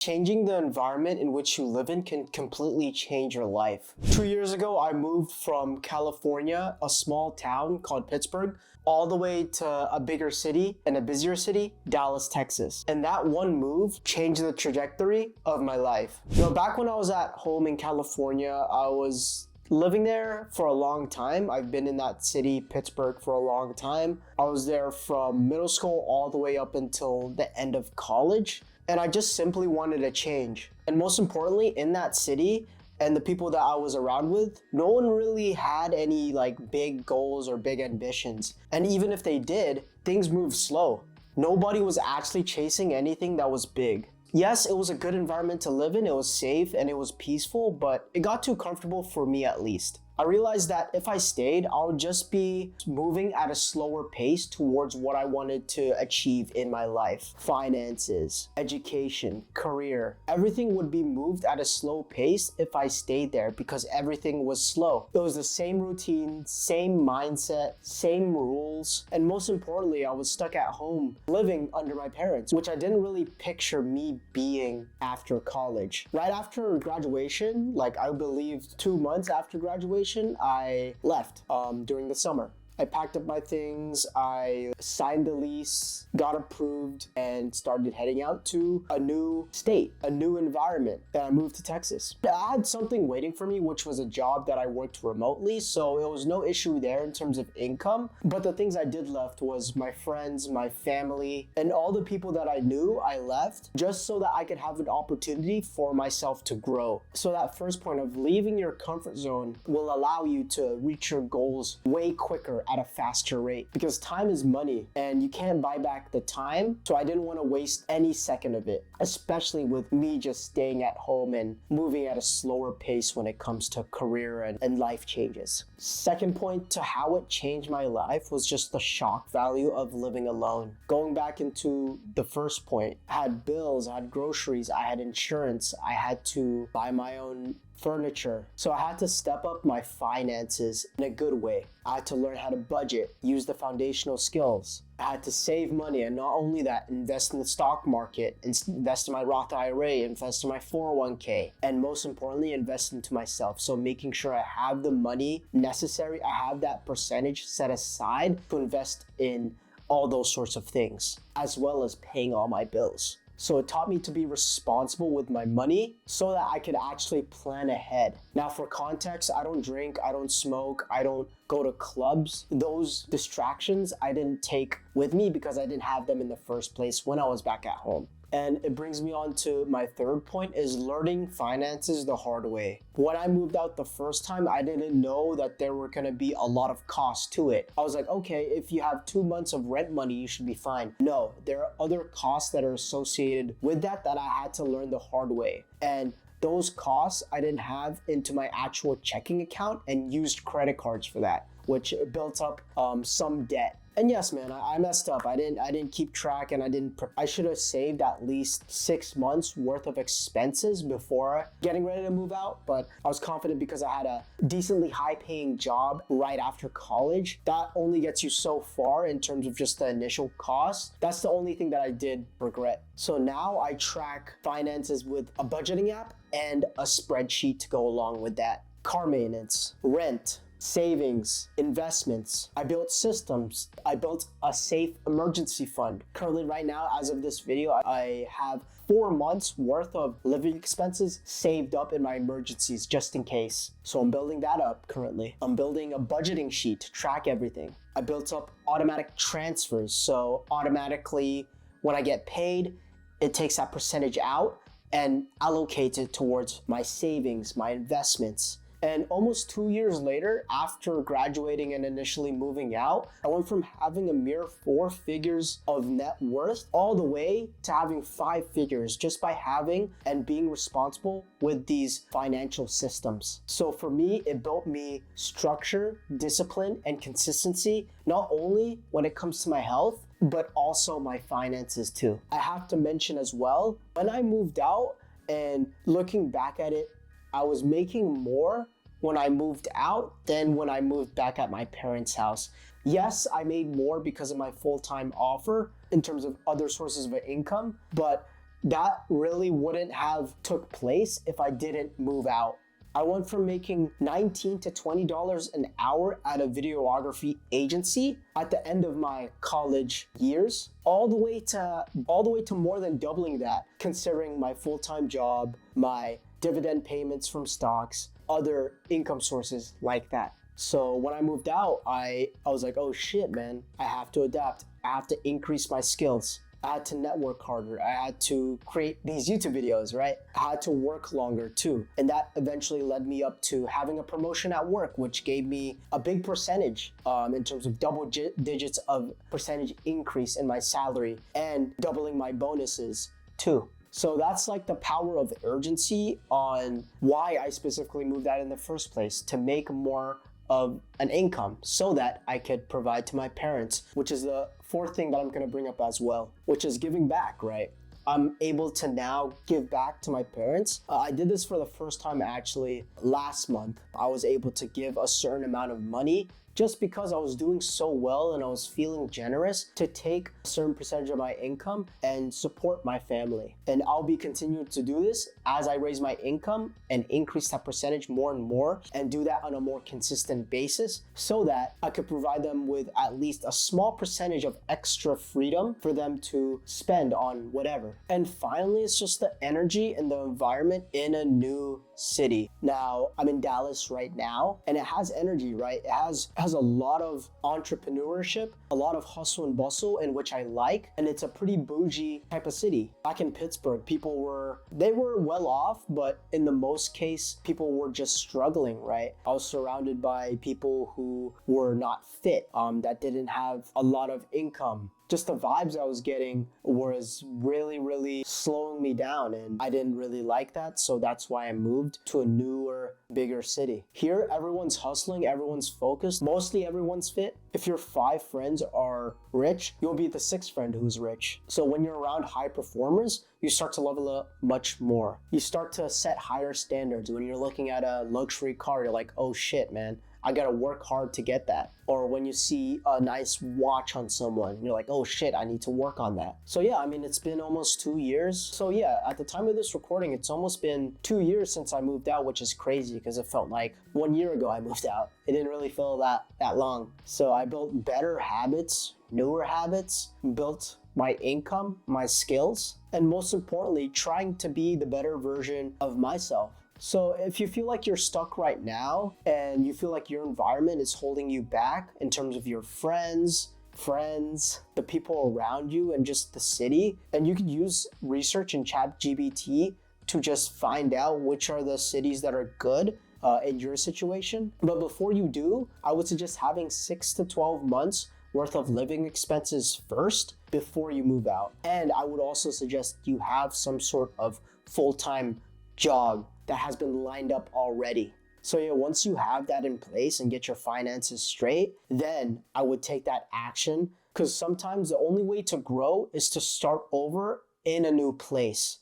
Changing the environment in which you live in can completely change your life. 2 years ago, I moved from California, a small town called Pittsburg, all the way to a bigger city and a busier city, Dallas, Texas. And that one move changed the trajectory of my life. Back when I was at home in California, I was living there for a long time. I've been in that city, Pittsburgh, for a long time. I was there from middle school all the way up until the end of college. And I just simply wanted a change. And most importantly, in that city and the people that I was around with, no one really had any big goals or big ambitions. And even if they did, things moved slow. Nobody was actually chasing anything that was big. Yes, it was a good environment to live in, it was safe and it was peaceful, but it got too comfortable for me at least. I realized that if I stayed, I would just be moving at a slower pace towards what I wanted to achieve in my life. Finances, education, career, everything would be moved at a slow pace if I stayed there because everything was slow. It was the same routine, same mindset, same rules, and most importantly, I was stuck at home living under my parents, which I didn't really picture me being after college. Right after graduation, I believe 2 months after graduation, I left during the summer. I packed up my things, I signed the lease, got approved, and started heading out to a new state, a new environment. And I moved to Texas. I had something waiting for me, which was a job that I worked remotely, so it was no issue there in terms of income. But the things I did left was my friends, my family, and all the people that I knew I left just so that I could have an opportunity for myself to grow. So that first point of leaving your comfort zone will allow you to reach your goals way quicker at a faster rate because time is money and you can't buy back the time. So I didn't want to waste any second of it, especially with me just staying at home and moving at a slower pace when it comes to career and life changes. Second point to how it changed my life was just the shock value of living alone. Going back into the first point, I had bills, I had groceries, I had insurance, I had to buy my own furniture. So I had to step up my finances in a good way. I had to learn how to budget, use the foundational skills. I had to save money, and not only that, invest in the stock market, invest in my Roth IRA, invest in my 401k, and most importantly, invest into myself. So making sure I have the money necessary, I have that percentage set aside to invest in all those sorts of things, as well as paying all my bills. So it taught me to be responsible with my money so that I could actually plan ahead. Now for context, I don't drink, I don't smoke, I don't go to clubs. Those distractions I didn't take with me because I didn't have them in the first place when I was back at home. And it brings me on to my third point is learning finances the hard way. When I moved out the first time, I didn't know that there were gonna be a lot of costs to it. I was like, okay, if you have 2 months of rent money, you should be fine. No, there are other costs that are associated with that I had to learn the hard way. And those costs I didn't have into my actual checking account and used credit cards for that, which built up some debt. And yes, man, I messed up. I didn't keep track, and I should have saved at least 6 months worth of expenses before getting ready to move out. But I was confident because I had a decently high-paying job right after college. That only gets you so far in terms of just the initial cost. That's the only thing that I did regret. So now I track finances with a budgeting app and a spreadsheet to go along with that. Car maintenance, rent, savings, investments. I built systems. I built a safe emergency fund. Currently right now, as of this video, I have 4 months worth of living expenses saved up in my emergencies just in case. So I'm building that up currently. I'm building a budgeting sheet to track everything. I built up automatic transfers. So automatically when I get paid, it takes that percentage out and allocates it towards my savings, my investments. And almost 2 years later, after graduating and initially moving out, I went from having a mere 4 figures of net worth all the way to having 5 figures just by having and being responsible with these financial systems. So for me, it built me structure, discipline, and consistency, not only when it comes to my health, but also my finances too. I have to mention as well, when I moved out and looking back at it, I was making more when I moved out than when I moved back at my parents' house. Yes, I made more because of my full-time offer in terms of other sources of income, but that really wouldn't have took place if I didn't move out. I went from making $19 to $20 an hour at a videography agency at the end of my college years, all the way to more than doubling that, considering my full-time job, my dividend payments from stocks, other income sources like that. So when I moved out, I was like, oh shit, man, I have to adapt. I have to increase my skills. I had to network harder. I had to create these YouTube videos, right? I had to work longer too. And that eventually led me up to having a promotion at work, which gave me a big percentage in terms of double digits of percentage increase in my salary and doubling my bonuses too. So that's like the power of urgency on why I specifically moved out in the first place, to make more of an income so that I could provide to my parents, which is the fourth thing that I'm going to bring up as well, which is giving back, right? I'm able to now give back to my parents. I did this for the first time actually last month. I was able to give a certain amount of money just because I was doing so well and I was feeling generous to take a certain percentage of my income and support my family. And I'll be continuing to do this as I raise my income and increase that percentage more and more, and do that on a more consistent basis so that I could provide them with at least a small percentage of extra freedom for them to spend on whatever. And finally, it's just the energy and the environment in a new city. Now, I'm in Dallas right now, and it has energy, right? It has a lot of entrepreneurship, a lot of hustle and bustle, in which I like, and it's a pretty bougie type of city. Back in Pittsburg, people were well off, but in the most case, people were just struggling, right? I was surrounded by people who were not fit, that didn't have a lot of income. Just the vibes I was getting was really, really slowing me down, and I didn't really like that. So that's why I moved to a newer, bigger city. Here, everyone's hustling, everyone's focused, mostly everyone's fit. If your 5 friends are rich, you'll be the 6th friend who's rich. So when you're around high performers, you start to level up much more. You start to set higher standards. When you're looking at a luxury car, you're like, oh shit, man, I gotta work hard to get that. Or when you see a nice watch on someone, you're like, oh shit, I need to work on that. So yeah, I mean, it's been almost 2 years. So yeah, at the time of this recording, it's almost been 2 years since I moved out, which is crazy because it felt like 1 year ago I moved out. It didn't really feel that long. So I built better habits, newer habits, built my income, my skills, and most importantly, trying to be the better version of myself. So if you feel like you're stuck right now and you feel like your environment is holding you back in terms of your friends, the people around you, and just the city, and you could use research in ChatGPT to just find out which are the cities that are good in your situation. But before you do, I would suggest having 6 to 12 months worth of living expenses first before you move out. And I would also suggest you have some sort of full-time job that has been lined up already. So yeah, once you have that in place and get your finances straight, then I would take that action, because sometimes the only way to grow is to start over in a new place.